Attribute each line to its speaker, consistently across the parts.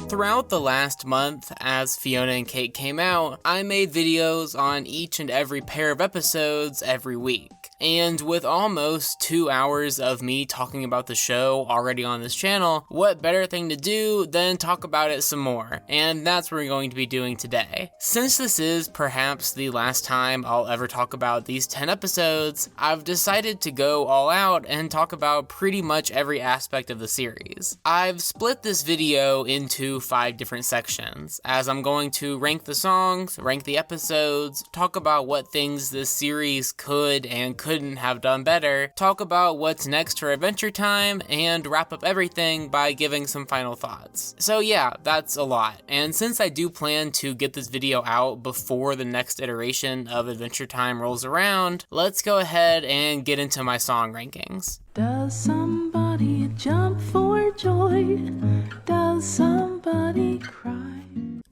Speaker 1: Throughout the last month, as Fionna and Cake came out, I made videos on each and every pair of episodes every week. And with almost 2 hours of me talking about the show already on this channel, what better thing to do than talk about it some more? And that's what we're going to be doing today. Since this is perhaps the last time I'll ever talk about these 10 episodes, I've decided to go all out and talk about pretty much every aspect of the series. I've split this video into 5 different sections, as I'm going to rank the songs, rank the episodes, talk about what things this series could and couldn't have done better, talk about what's next for Adventure Time, and wrap up everything by giving some final thoughts. So yeah, that's a lot, and since I do plan to get this video out before the next iteration of Adventure Time rolls around, let's go ahead and get into my song rankings.
Speaker 2: Does somebody jump for joy? Does somebody cry?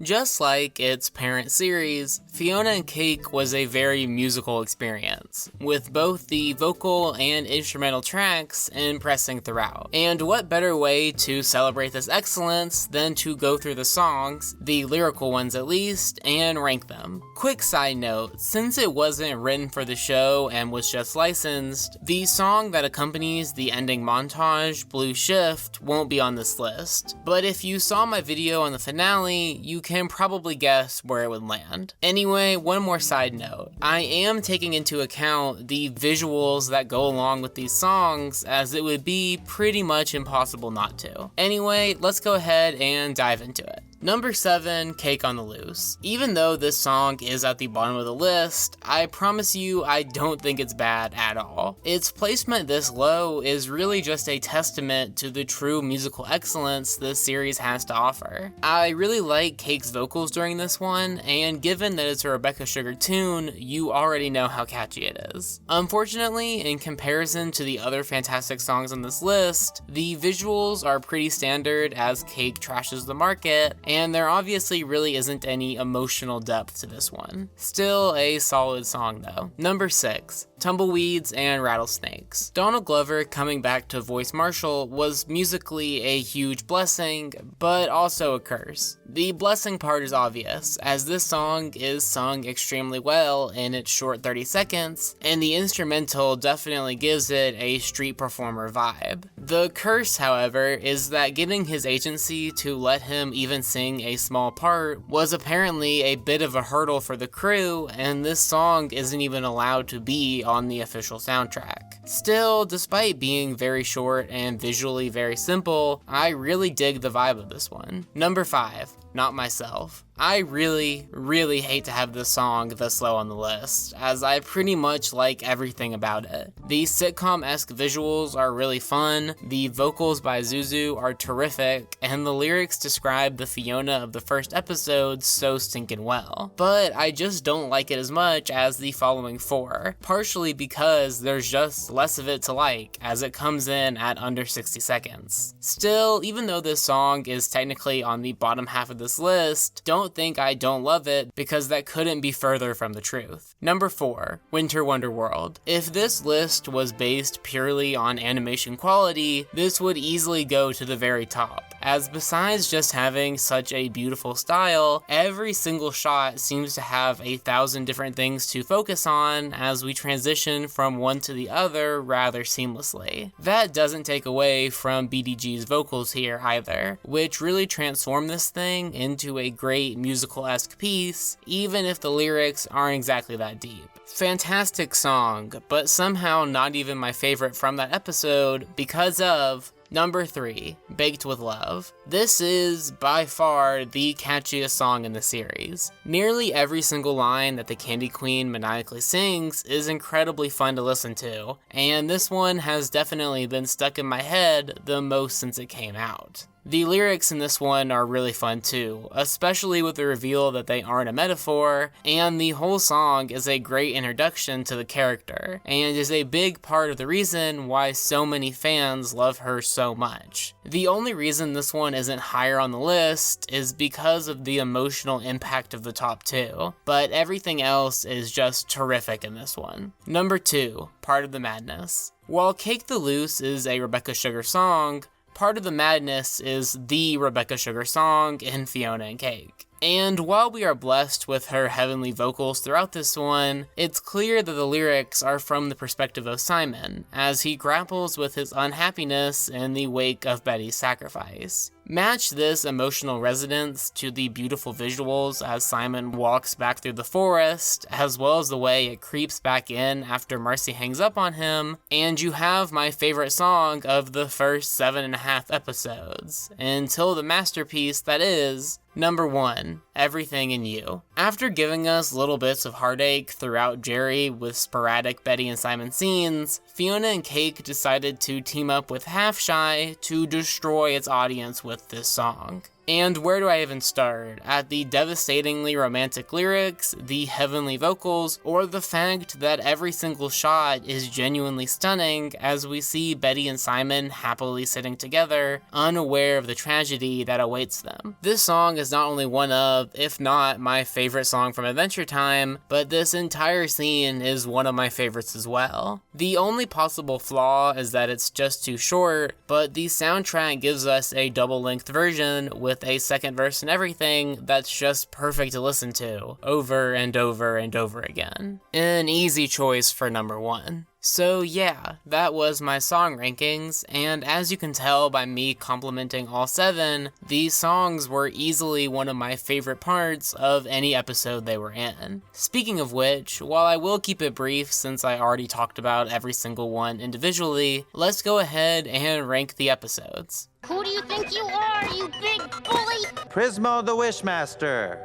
Speaker 1: Just like its parent series, Fionna and Cake was a very musical experience, with both the vocal and instrumental tracks impressing throughout. And what better way to celebrate this excellence than to go through the songs, the lyrical ones at least, and rank them. Quick side note, since it wasn't written for the show and was just licensed, the song that accompanies the ending montage, Blue Shift, won't be on this list. But if you saw my video on the finale, you can probably guess where it would land. Anyway, one more side note. I am taking into account the visuals that go along with these songs, as it would be pretty much impossible not to. Anyway, let's go ahead and dive into it. Number 7, Cake on the Loose. Even though this song is at the bottom of the list, I promise you I don't think it's bad at all. Its placement this low is really just a testament to the true musical excellence this series has to offer. I really like Cake's vocals during this one, and given that it's a Rebecca Sugar tune, you already know how catchy it is. Unfortunately, in comparison to the other fantastic songs on this list, the visuals are pretty standard as Cake trashes the market, and there obviously really isn't any emotional depth to this one. Still a solid song though. Number 6, Tumbleweeds and Rattlesnakes. Donald Glover coming back to voice Marshall was musically a huge blessing, but also a curse. The blessing part is obvious, as this song is sung extremely well in its short 30 seconds, and the instrumental definitely gives it a street performer vibe. The curse, however, is that getting his agency to let him even sing a small part was apparently a bit of a hurdle for the crew, and this song isn't even allowed to be on the official soundtrack. Still, despite being very short and visually very simple, I really dig the vibe of this one. Number 5, Not Myself. I really hate to have this song this low on the list, as I pretty much like everything about it. The sitcom-esque visuals are really fun, the vocals by Zuzu are terrific, and the lyrics describe the Fionna of the first episode so stinking well. But I just don't like it as much as the following 4, partially because there's just less of it to like, as it comes in at under 60 seconds. Still, even though this song is technically on the bottom half of this list, don't think I don't love it, because that couldn't be further from the truth. Number 4, Winter Wonder World. If this list was based purely on animation quality, this would easily go to the very top, as besides just having such a beautiful style, every single shot seems to have 1,000 different things to focus on as we transition from one to the other rather seamlessly. That doesn't take away from BDG's vocals here either, which really transform this thing into a great musical-esque piece, even if the lyrics aren't exactly that deep. Fantastic song, but somehow not even my favorite from that episode because of Number 3, Baked with Love. This is, by far, the catchiest song in the series. Nearly every single line that the Candy Queen maniacally sings is incredibly fun to listen to, and this one has definitely been stuck in my head the most since it came out. The lyrics in this one are really fun too, especially with the reveal that they aren't a metaphor, and the whole song is a great introduction to the character, and is a big part of the reason why so many fans love her so much. The only reason this one isn't higher on the list is because of the emotional impact of the top two, but everything else is just terrific in this one. Number 2, Part of the Madness. While Cake the Loose is a Rebecca Sugar song, Part of the Madness is the Rebecca Sugar song in Fionna and Cake. And while we are blessed with her heavenly vocals throughout this one, it's clear that the lyrics are from the perspective of Simon, as he grapples with his unhappiness in the wake of Betty's sacrifice. Match this emotional resonance to the beautiful visuals as Simon walks back through the forest, as well as the way it creeps back in after Marcy hangs up on him, and you have my favorite song of the first 7.5 episodes, until the masterpiece that is number 1, Everything in You. After giving us little bits of heartache throughout Jerry with sporadic Betty and Simon scenes, Fionna and Cake decided to team up with Half Shy to destroy its audience with this song. And where do I even start? At the devastatingly romantic lyrics, the heavenly vocals, or the fact that every single shot is genuinely stunning as we see Betty and Simon happily sitting together, unaware of the tragedy that awaits them. This song is not only one of, if not my favorite song from Adventure Time, but this entire scene is one of my favorites as well. The only possible flaw is that it's just too short, but the soundtrack gives us a double-length version with a second verse and everything that's just perfect to listen to over and over and over again. An easy choice for number 1. So yeah, that was my song rankings, and as you can tell by me complimenting all 7, these songs were easily one of my favorite parts of any episode they were in. Speaking of which, while I will keep it brief since I already talked about every single one individually, let's go ahead and rank the episodes.
Speaker 3: Who do you think you are, you big bully?
Speaker 4: Prismo the Wishmaster.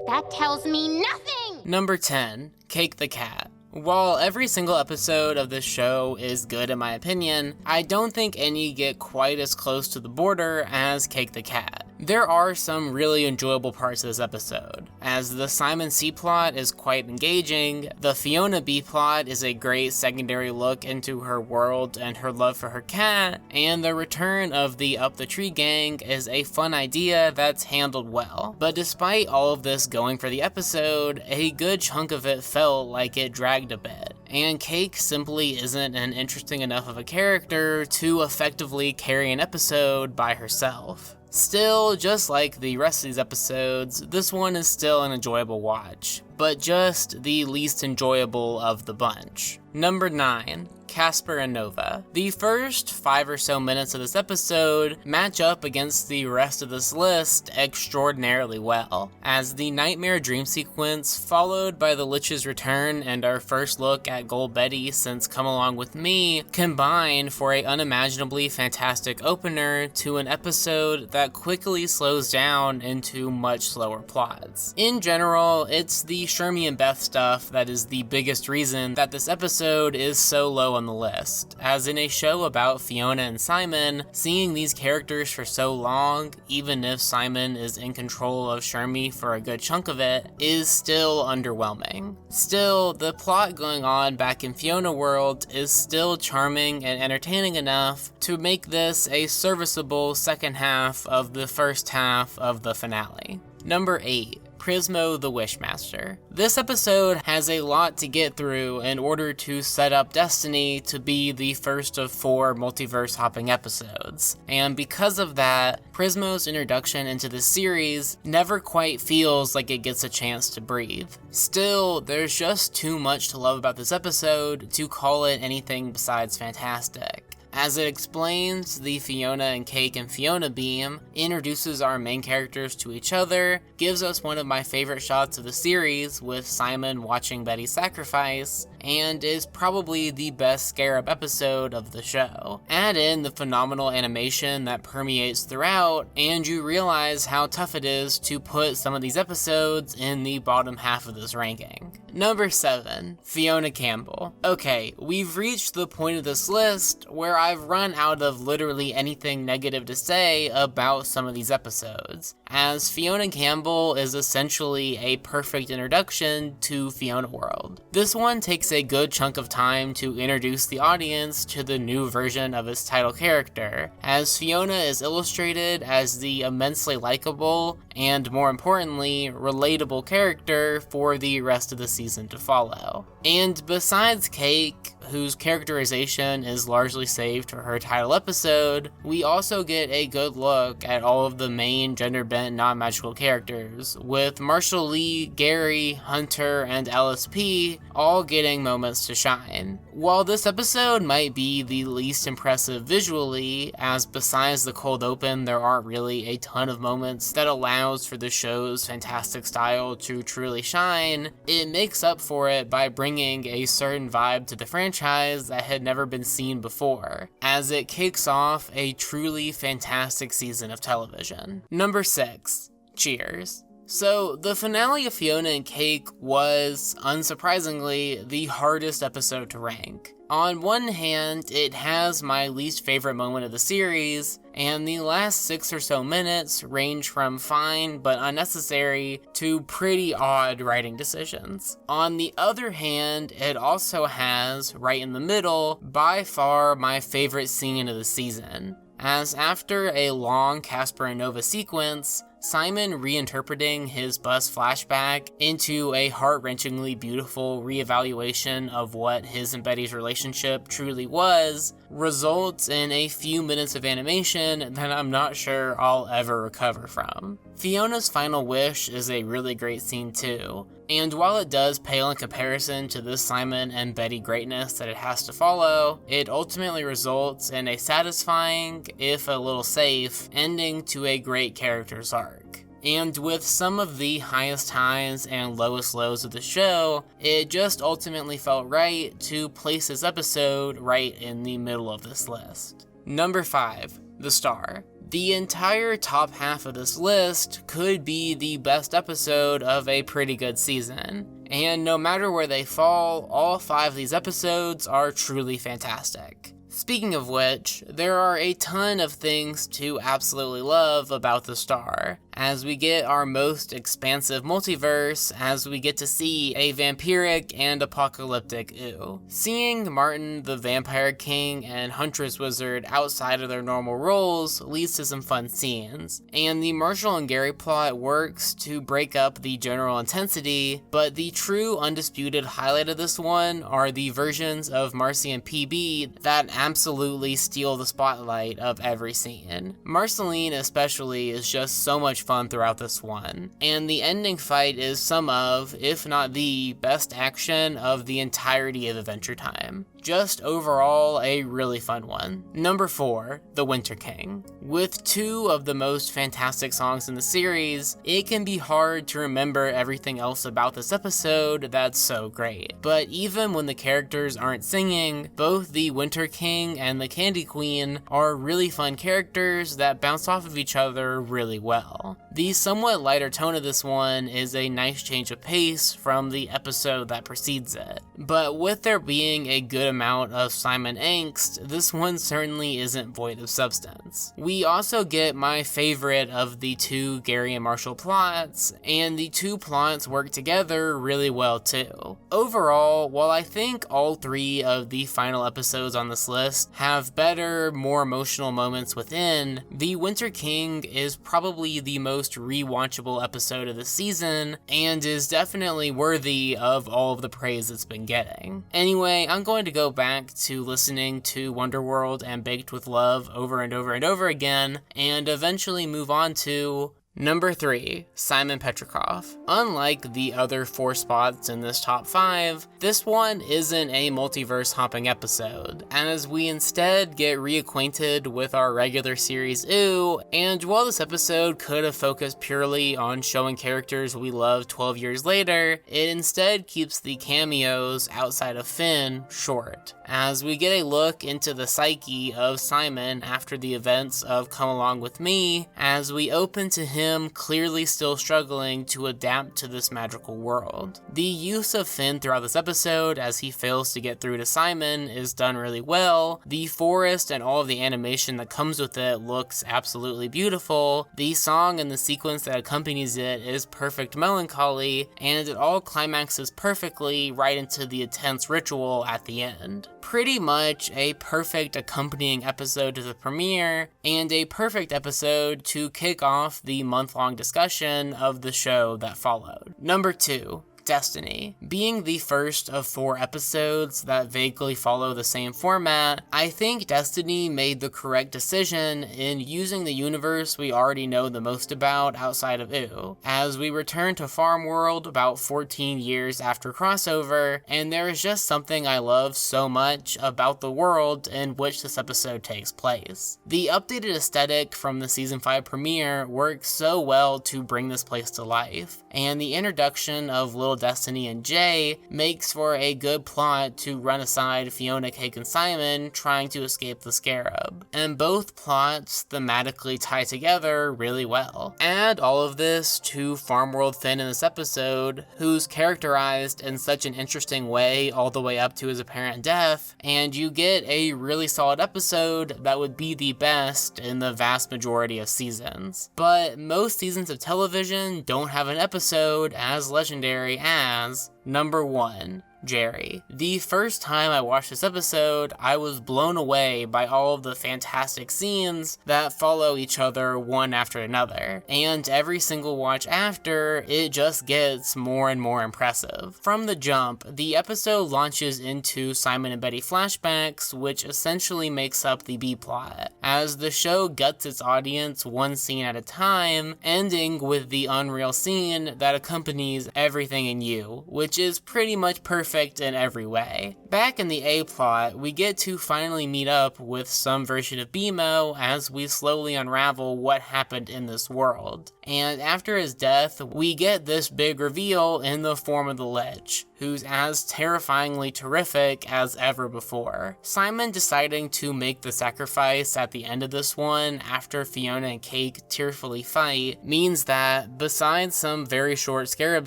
Speaker 3: That tells me nothing!
Speaker 1: Number 10, Cake the Cat. While every single episode of this show is good in my opinion, I don't think any get quite as close to the border as Cake the Cat. There are some really enjoyable parts of this episode, as the Simon C plot is quite engaging, the Fionna B plot is a great secondary look into her world and her love for her cat, and the return of the Up the Tree gang is a fun idea that's handled well. But despite all of this going for the episode, a good chunk of it felt like it dragged a bit, and Cake simply isn't an interesting enough of a character to effectively carry an episode by herself. Still, just like the rest of these episodes, this one is still an enjoyable watch, but just the least enjoyable of the bunch. Number 9, Casper and Nova. The first 5 or so minutes of this episode match up against the rest of this list extraordinarily well, as the nightmare dream sequence followed by the Lich's return and our first look at Gold Betty since Come Along With Me combine for a unimaginably fantastic opener to an episode that quickly slows down into much slower plots. In general, it's the Shermie and Beth stuff that is the biggest reason that this episode is so low on the list, as in a show about Fionna and Simon, seeing these characters for so long, even if Simon is in control of Shermie for a good chunk of it, is still underwhelming. Still, the plot going on back in Fionna World is still charming and entertaining enough to make this a serviceable second half of the first half of the finale. Number 8. Prismo the Wishmaster. This episode has a lot to get through in order to set up Destiny to be the first of 4 multiverse hopping episodes, and because of that, Prismo's introduction into the series never quite feels like it gets a chance to breathe. Still, there's just too much to love about this episode to call it anything besides fantastic. As it explains the Fionna and Cake and Fionna beam, introduces our main characters to each other, gives us one of my favorite shots of the series with Simon watching Betty's sacrifice, and is probably the best Scarab episode of the show. Add in the phenomenal animation that permeates throughout, and you realize how tough it is to put some of these episodes in the bottom half of this ranking. Number 7, Fionna Campbell. Okay, we've reached the point of this list where I've run out of literally anything negative to say about some of these episodes, as Fionna Campbell is essentially a perfect introduction to Fionna World. This one takes a good chunk of time to introduce the audience to the new version of his title character, as Fionna is illustrated as the immensely likable and, more importantly, relatable character for the rest of the season to follow. And besides Cake, whose characterization is largely saved for her title episode, we also get a good look at all of the main gender-bent non-magical characters, with Marshall Lee, Gary, Hunter, and LSP all getting moments to shine. While this episode might be the least impressive visually, as besides the cold open there aren't really a ton of moments that allows for the show's fantastic style to truly shine, it makes up for it by bringing a certain vibe to the franchise that had never been seen before, as it kicks off a truly fantastic season of television. Number 6. Cheers. So, the finale of Fionna and Cake was, unsurprisingly, the hardest episode to rank. On one hand, it has my least favorite moment of the series, and the last 6 or so minutes range from fine but unnecessary to pretty odd writing decisions. On the other hand, it also has, right in the middle, by far my favorite scene of the season, as after a long Casper and Nova sequence, Simon reinterpreting his bus flashback into a heart-wrenchingly beautiful reevaluation of what his and Betty's relationship truly was, results in a few minutes of animation that I'm not sure I'll ever recover from. Fiona's final wish is a really great scene too, and while it does pale in comparison to the Simon and Betty greatness that it has to follow, it ultimately results in a satisfying, if a little safe, ending to a great character's arc. And with some of the highest highs and lowest lows of the show, it just ultimately felt right to place this episode right in the middle of this list. Number 5. The Star. The entire top half of this list could be the best episode of a pretty good season, and no matter where they fall, all 5 of these episodes are truly fantastic. Speaking of which, there are a ton of things to absolutely love about The Star, as we get our most expansive multiverse, as we get to see a vampiric and apocalyptic Ooh. Seeing Martin the Vampire King and Huntress Wizard outside of their normal roles leads to some fun scenes, and the Marshall and Gary plot works to break up the general intensity, but the true undisputed highlight of this one are the versions of Marcy and PB that absolutely steal the spotlight of every scene. Marceline especially is just so much fun throughout this one, and the ending fight is some of, if not the, best action of the entirety of Adventure Time. Just overall a really fun one. Number 4, The Winter King. With 2 of the most fantastic songs in the series, it can be hard to remember everything else about this episode that's so great. But even when the characters aren't singing, both the Winter King and the Candy Queen are really fun characters that bounce off of each other really well. The somewhat lighter tone of this one is a nice change of pace from the episode that precedes it. But with there being a good amount of Simon angst, this one certainly isn't void of substance. We also get my favorite of the 2 Gary and Marshall plots, and the 2 plots work together really well too. Overall, while I think all 3 of the final episodes on this list have better, more emotional moments within, The Winter King is probably the most rewatchable episode of the season, and is definitely worthy of all of the praise it's been getting. Anyway, I'm going to go back to listening to Wonderworld and Baked with Love over and over and over again, and eventually move on to Number 3, Simon Petrikov. Unlike the other 4 spots in this top 5, this one isn't a multiverse hopping episode, as we instead get reacquainted with our regular series Ooh, and while this episode could have focused purely on showing characters we love 12 years later, it instead keeps the cameos outside of Finn short, as we get a look into the psyche of Simon after the events of Come Along With Me, as we open to him him clearly still struggling to adapt to this magical world. The use of Finn throughout this episode as he fails to get through to Simon is done really well. The forest and all of the animation that comes with it looks absolutely beautiful. The song and the sequence that accompanies it is perfect melancholy, and it all climaxes perfectly right into the intense ritual at the end. Pretty much a perfect accompanying episode to the premiere, and a perfect episode to kick off the month-long discussion of the show that followed. Number 2. Destiny. Being the first of 4 episodes that vaguely follow the same format, I think Destiny made the correct decision in using the universe we already know the most about outside of Ooh, as we return to Farm World about 14 years after crossover, and there is just something I love so much about the world in which this episode takes place. The updated aesthetic from the Season 5 premiere works so well to bring this place to life, and the introduction of Little Destiny and Jay makes for a good plot to run aside Fionna, Cake, and Simon trying to escape the Scarab. And both plots thematically tie together really well. Add all of this to Farm World Finn in this episode, who's characterized in such an interesting way all the way up to his apparent death, and you get a really solid episode that would be the best in the vast majority of seasons. But most seasons of television don't have an episode as legendary as number 1. Jerry. The first time I watched this episode, I was blown away by all of the fantastic scenes that follow each other one after another, and every single watch after, it just gets more and more impressive. From the jump, the episode launches into Simon and Betty flashbacks, which essentially makes up the B-plot, as the show guts its audience one scene at a time, ending with the unreal scene that accompanies everything in You, which is pretty much perfect in every way. Back in the A-plot, we get to finally meet up with some version of BMO as we slowly unravel what happened in this world. And after his death, we get this big reveal in the form of the Lich, who's as terrifyingly terrific as ever before. Simon deciding to make the sacrifice at the end of this one after Fionna and Cake tearfully fight means that, besides some very short Scarab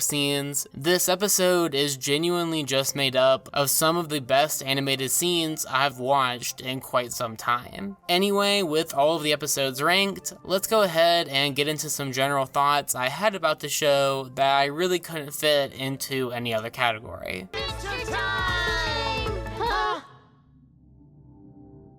Speaker 1: scenes, this episode is genuinely just made up of some of the best animated scenes I've watched in quite some time. Anyway, with all of the episodes ranked, let's go ahead and get into some general thoughts I had about the show that I really couldn't fit into any other category.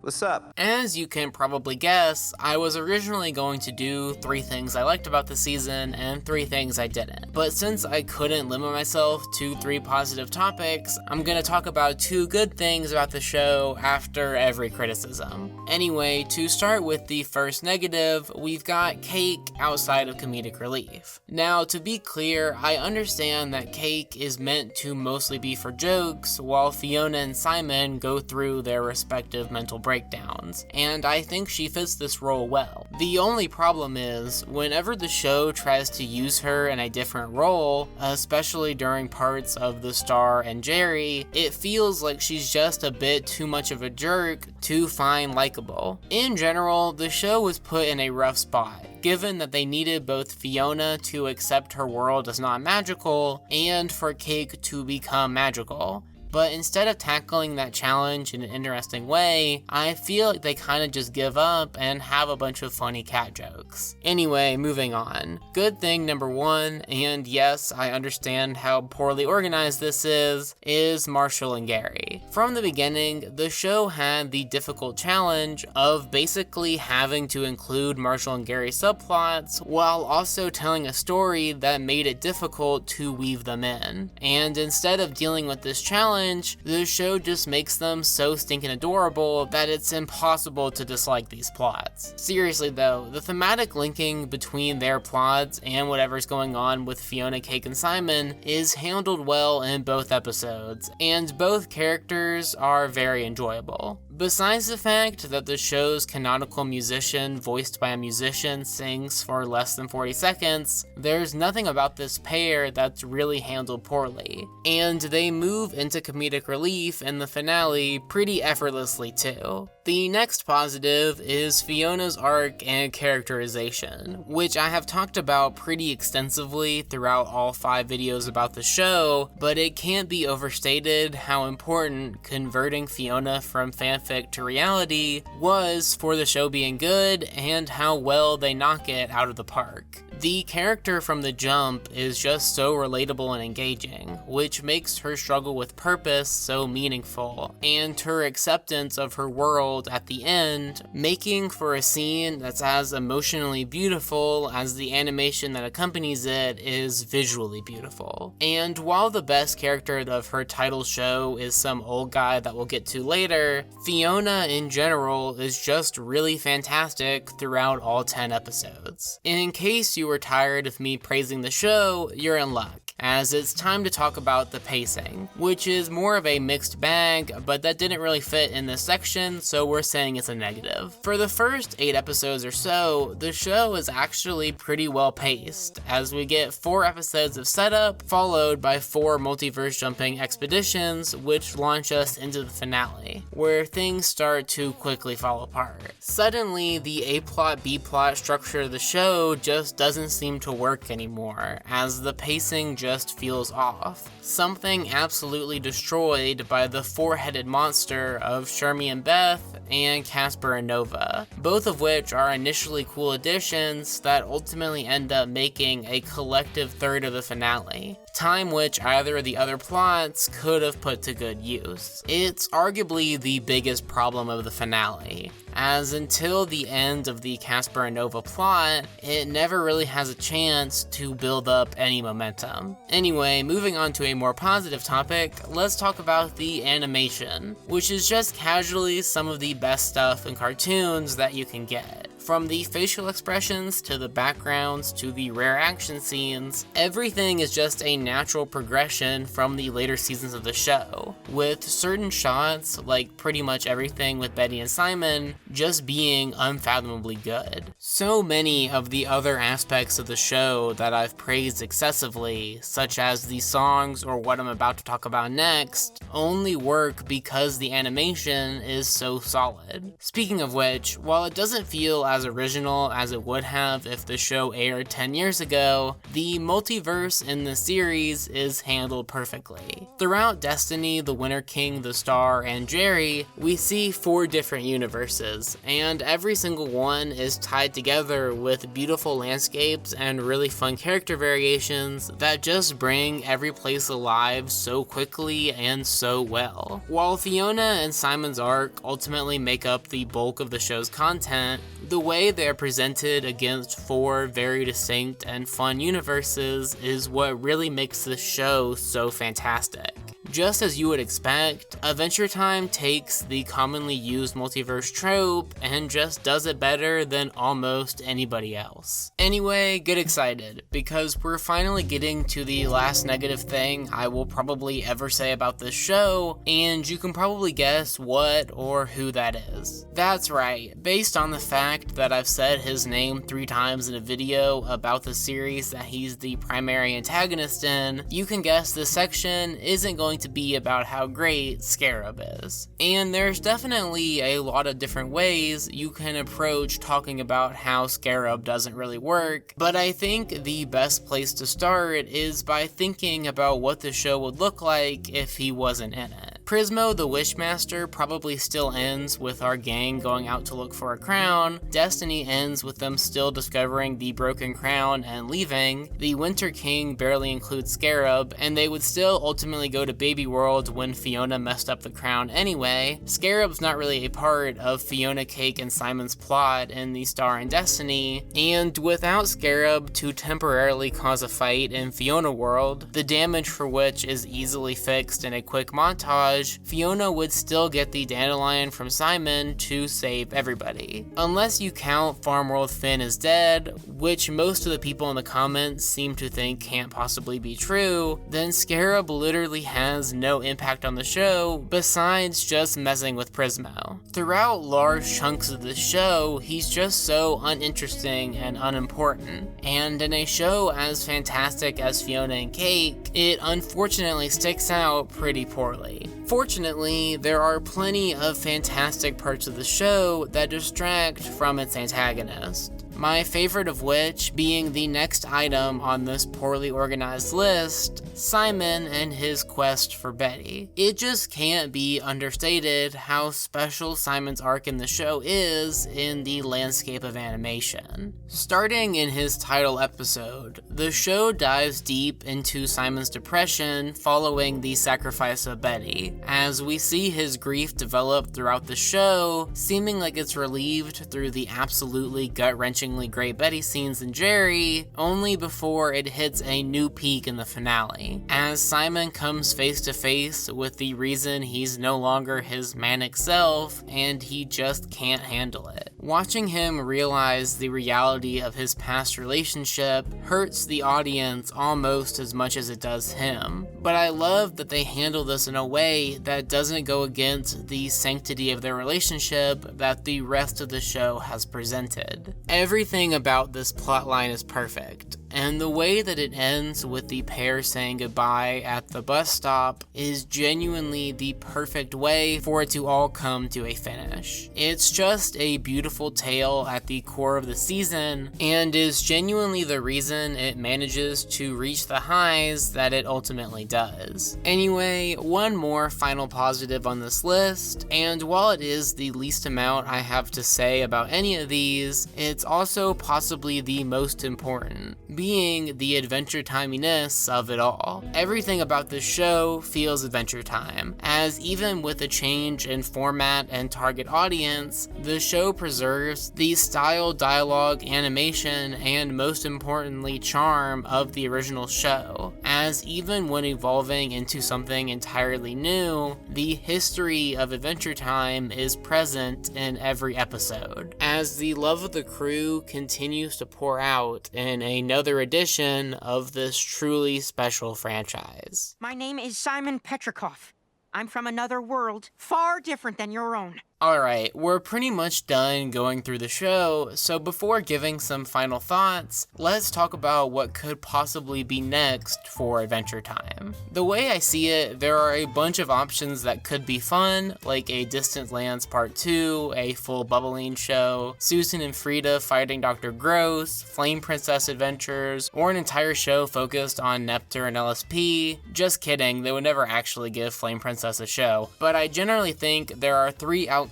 Speaker 4: What's up?
Speaker 1: As you can probably guess, I was originally going to do 3 things I liked about the season and 3 things I didn't. But since I couldn't limit myself to 3 positive topics, I'm gonna talk about 2 good things about the show after every criticism. Anyway, to start with the first negative, we've got Cake outside of comedic relief. Now, to be clear, I understand that Cake is meant to mostly be for jokes, while Fionna and Simon go through their respective mental breakdowns, and I think she fits this role well. The only problem is, whenever the show tries to use her in a different role, especially during parts of the Star and Jerry, it feels like she's just a bit too much of a jerk to find likable. In general, the show was put in a rough spot, given that they needed both Fionna to accept her world as not magical, and for Cake to become magical. But instead of tackling that challenge in an interesting way, I feel like they kinda just give up and have a bunch of funny cat jokes. Anyway, moving on. Good thing number 1, and yes, I understand how poorly organized this is Marshall and Gary. From the beginning, the show had the difficult challenge of basically having to include Marshall and Gary subplots while also telling a story that made it difficult to weave them in. And instead of dealing with this challenge, the show just makes them so stinking adorable that it's impossible to dislike these plots. Seriously though, the thematic linking between their plots and whatever's going on with Fionna, Cake, and Simon is handled well in both episodes, and both characters are very enjoyable. Besides the fact that the show's canonical musician voiced by a musician sings for less than 40 seconds, there's nothing about this pair that's really handled poorly, and they move into comedic relief in the finale pretty effortlessly too. The next positive is Fiona's arc and characterization, which I have talked about pretty extensively throughout all 5 videos about the show, but it can't be overstated how important converting Fionna from fanfic to reality was for the show being good and how well they knock it out of the park. The character from the jump is just so relatable and engaging, which makes her struggle with purpose so meaningful, and her acceptance of her world at the end, making for a scene that's as emotionally beautiful as the animation that accompanies it is visually beautiful. And while the best character of her title show is some old guy that we'll get to later, Fionna in general is just really fantastic throughout all 10 episodes. In case you were tired of me praising the show, you're in luck, as it's time to talk about the pacing, which is more of a mixed bag, but that didn't really fit in this section, so we're saying it's a negative. For the first 8 episodes or so, the show is actually pretty well paced, as we get 4 episodes of setup, followed by 4 multiverse jumping expeditions, which launch us into the finale, where things start to quickly fall apart. Suddenly, the A-plot, B-plot structure of the show just doesn't seem to work anymore, as the pacing just feels off. Something absolutely destroyed by the 4-headed monster of Shermie and Beth and Casper and Nova, both of which are initially cool additions that ultimately end up making a collective third of the finale, time which either of the other plots could have put to good use. It's arguably the biggest problem of the finale, as until the end of the Casper and Nova plot, it never really has a chance to build up any momentum. Anyway, moving on to a more positive topic, let's talk about the animation, which is just casually some of the best stuff in cartoons that you can get. From the facial expressions, to the backgrounds, to the rare action scenes, everything is just a natural progression from the later seasons of the show, with certain shots, like pretty much everything with Betty and Simon, just being unfathomably good. So many of the other aspects of the show that I've praised excessively, such as the songs or what I'm about to talk about next, only work because the animation is so solid. Speaking of which, while it doesn't feel as original as it would have if the show aired 10 years ago, the multiverse in the series is handled perfectly. Throughout Destiny, the Winter King, the Star, and Jerry, we see 4 different universes, and every single one is tied together with beautiful landscapes and really fun character variations that just bring every place alive so quickly and so well. While Fionna and Simon's arc ultimately make up the bulk of the show's content, the way they're presented against 4 very distinct and fun universes is what really makes this show so fantastic. Just as you would expect, Adventure Time takes the commonly used multiverse trope and just does it better than almost anybody else. Anyway, get excited, because we're finally getting to the last negative thing I will probably ever say about this show, and you can probably guess what or who that is. That's right, based on the fact that I've said his name 3 times in a video about the series that he's the primary antagonist in, you can guess this section isn't going to be about how great Scarab is. And there's definitely a lot of different ways you can approach talking about how Scarab doesn't really work, but I think the best place to start is by thinking about what the show would look like if he wasn't in it. Prismo the Wishmaster probably still ends with our gang going out to look for a crown, Destiny ends with them still discovering the broken crown and leaving, the Winter King barely includes Scarab, and they would still ultimately go to Baby World when Fionna messed up the crown anyway. Scarab's not really a part of Fionna, Cake, and Simon's plot in the Star and Destiny, and without Scarab to temporarily cause a fight in Fionna World, the damage for which is easily fixed in a quick montage, Fionna would still get the dandelion from Simon to save everybody. Unless you count Farmworld Finn is dead, which most of the people in the comments seem to think can't possibly be true, then Scarab literally has no impact on the show besides just messing with Prismo. Throughout large chunks of the show, he's just so uninteresting and unimportant, and in a show as fantastic as Fionna and Cake, it unfortunately sticks out pretty poorly. Fortunately, there are plenty of fantastic parts of the show that distract from its antagonist. My favorite of which being the next item on this poorly organized list, Simon and his quest for Betty. It just can't be understated how special Simon's arc in the show is in the landscape of animation. Starting in his title episode, the show dives deep into Simon's depression following the sacrifice of Betty, as we see his grief develop throughout the show, seeming like it's relieved through the absolutely gut-wrenching great Betty scenes in Jerry, only before it hits a new peak in the finale, as Simon comes face to face with the reason he's no longer his manic self, and he just can't handle it. Watching him realize the reality of his past relationship hurts the audience almost as much as it does him, but I love that they handle this in a way that doesn't go against the sanctity of their relationship that the rest of the show has presented. Everything about this plotline is perfect, and the way that it ends with the pair saying goodbye at the bus stop is genuinely the perfect way for it to all come to a finish. It's just a beautiful tale at the core of the season, and is genuinely the reason it manages to reach the highs that it ultimately does. Anyway, one more final positive on this list, and while it is the least amount I have to say about any of these, it's also possibly the most important, being the adventure timiness of it all. Everything about this show feels adventure time, as even with a change in format and target audience, the show preserves the style, dialogue, animation, and most importantly charm of the original show, as even when evolving into something entirely new, the history of Adventure Time is present in every episode, as the love of the crew continues to pour out in another edition of this truly special franchise.
Speaker 5: My name is Simon Petrikov. I'm from another world, far different than your own.
Speaker 1: Alright, we're pretty much done going through the show, so before giving some final thoughts, let's talk about what could possibly be next for Adventure Time. The way I see it, there are a bunch of options that could be fun, like a Distant Lands Part 2, a full Bubbling show, Susan and Frida fighting Dr. Gross, Flame Princess Adventures, or an entire show focused on Neptune and LSP. Just kidding, they would never actually give Flame Princess a show, but I generally think there are 3 outcomes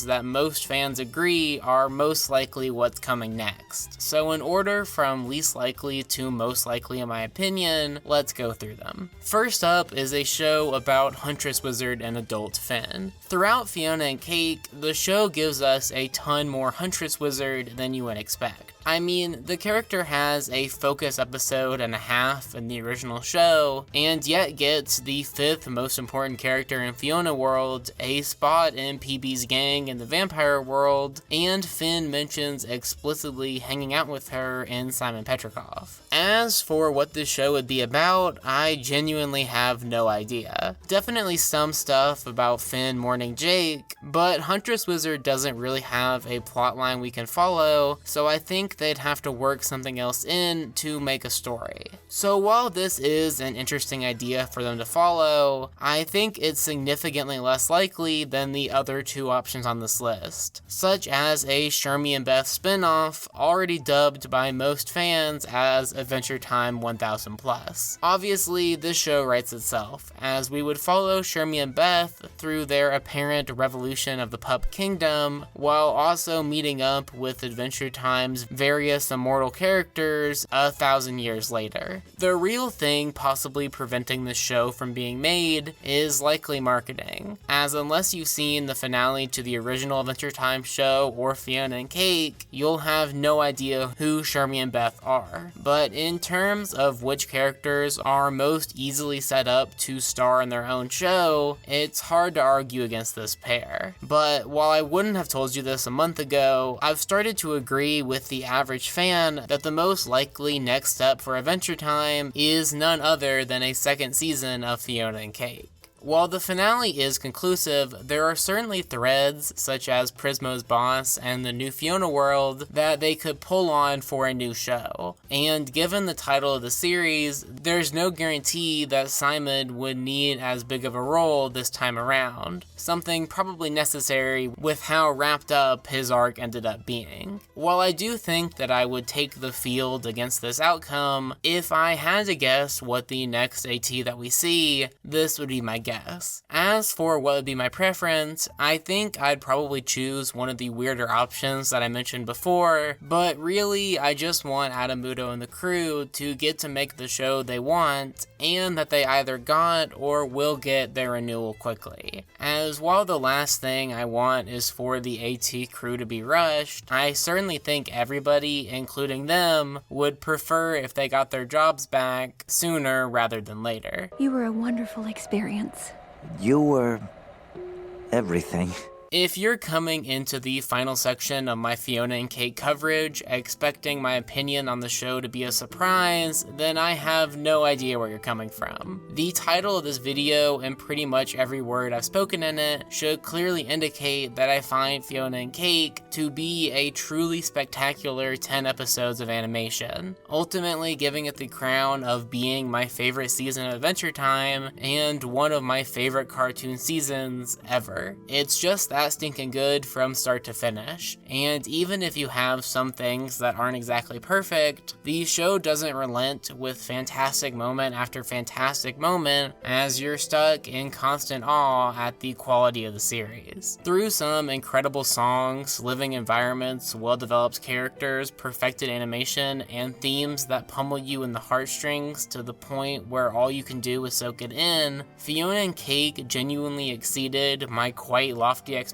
Speaker 1: that most fans agree are most likely what's coming next. So in order from least likely to most likely in my opinion, let's go through them. First up is a show about Huntress Wizard and adult Finn. Throughout Fionna and Cake, the show gives us a ton more Huntress Wizard than you would expect. I mean, the character has a focus episode and a half in the original show, and yet gets the 5th most important character in Fionna world, a spot in PB's gang in the vampire world, and Finn mentions explicitly hanging out with her in Simon Petrikov. As for what this show would be about, I genuinely have no idea. Definitely some stuff about Finn mourning Jake, but Huntress Wizard doesn't really have a plotline we can follow, so I think they'd have to work something else in to make a story. So while this is an interesting idea for them to follow, I think it's significantly less likely than the other 2 options on this list, such as a Shermie and Beth spinoff already dubbed by most fans as Adventure Time 1000+. Obviously, this show writes itself, as we would follow Shermie and Beth through their apparent revolution of the Pup Kingdom, while also meeting up with Adventure Time's various immortal characters 1,000 years later. The real thing possibly preventing this show from being made is likely marketing, as unless you've seen the finale to the original Adventure Time show or Fionna and Cake, you'll have no idea who Shermie and Beth are. But in terms of which characters are most easily set up to star in their own show, it's hard to argue against this pair. But while I wouldn't have told you this a month ago, I've started to agree with the average fan that the most likely next step for Adventure Time is none other than a 2nd season of Fionna and Cake. While the finale is conclusive, there are certainly threads, such as Prismo's boss and the new Fionna world, that they could pull on for a new show. and given the title of the series, there's no guarantee that Simon would need as big of a role this time around, something probably necessary with how wrapped up his arc ended up being. While I do think that I would take the field against this outcome, if I had to guess what the next AT that we see, this would be my guess. As for what would be my preference, I think I'd probably choose one of the weirder options that I mentioned before, but really I just want Adam Muto and the crew to get to make the show they want, and that they either got or will get their renewal quickly. As while the last thing I want is for the AT crew to be rushed, I certainly think everybody, including them, would prefer if they got their jobs back sooner rather than later.
Speaker 6: You were a wonderful experience.
Speaker 7: You were everything.
Speaker 1: If you're coming into the final section of my Fionna and Cake coverage expecting my opinion on the show to be a surprise, then I have no idea where you're coming from. The title of this video and pretty much every word I've spoken in it should clearly indicate that I find Fionna and Cake to be a truly spectacular 10 episodes of animation, ultimately giving it the crown of being my favorite season of Adventure Time and one of my favorite cartoon seasons ever. It's just that stinking good from start to finish, and even if you have some things that aren't exactly perfect, the show doesn't relent with fantastic moment after fantastic moment as you're stuck in constant awe at the quality of the series. Through some incredible songs, living environments, well-developed characters, perfected animation, and themes that pummel you in the heartstrings to the point where all you can do is soak it in, Fionna and Cake genuinely exceeded my quite lofty expectations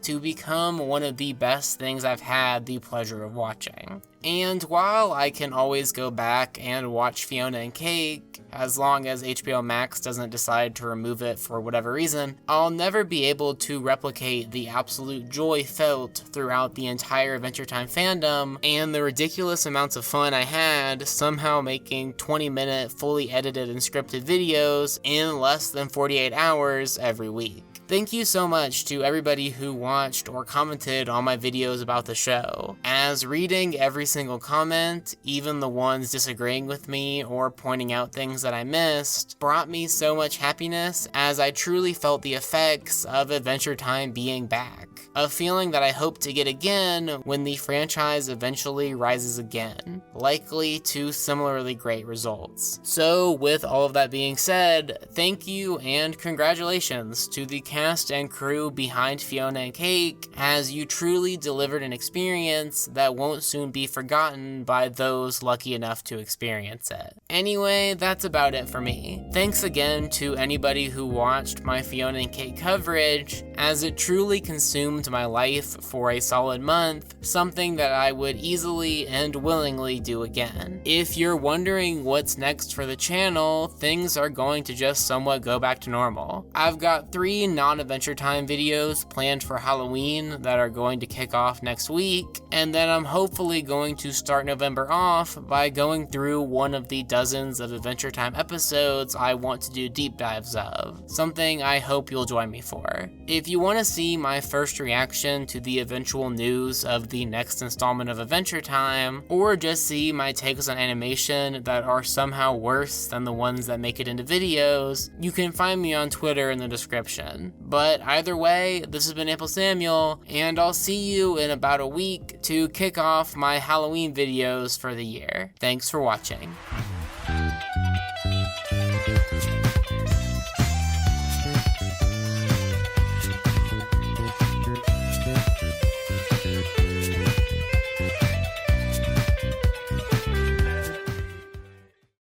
Speaker 1: to become one of the best things I've had the pleasure of watching. And while I can always go back and watch Fionna and Cake, as long as HBO Max doesn't decide to remove it for whatever reason, I'll never be able to replicate the absolute joy felt throughout the entire Adventure Time fandom and the ridiculous amounts of fun I had somehow making 20-minute fully edited and scripted videos in less than 48 hours every week. Thank you so much to everybody who watched or commented on my videos about the show, as reading every single comment, even the ones disagreeing with me or pointing out things that I missed, brought me so much happiness as I truly felt the effects of Adventure Time being back. A feeling that I hope to get again when the franchise eventually rises again, likely to similarly great results. So with all of that being said, thank you and congratulations to the cast and crew behind Fionna and Cake, as you truly delivered an experience that won't soon be forgotten by those lucky enough to experience it. Anyway, that's about it for me. Thanks again to anybody who watched my Fionna and Cake coverage, as it truly consumed my life for a solid month, something that I would easily and willingly do again. If you're wondering what's next for the channel, things are going to just somewhat go back to normal. I've got 3 non-Adventure Time videos planned for Halloween that are going to kick off next week, and then I'm hopefully going to start November off by going through one of the dozens of Adventure Time episodes I want to do deep dives of, something I hope you'll join me for. If you want to see my first reaction to the eventual news of the next installment of Adventure Time, or just see my takes on animation that are somehow worse than the ones that make it into videos, you can find me on Twitter in the description. But either way, this has been AmpleSamuel, and I'll see you in about a week to kick off my Halloween videos for the year. Thanks for watching.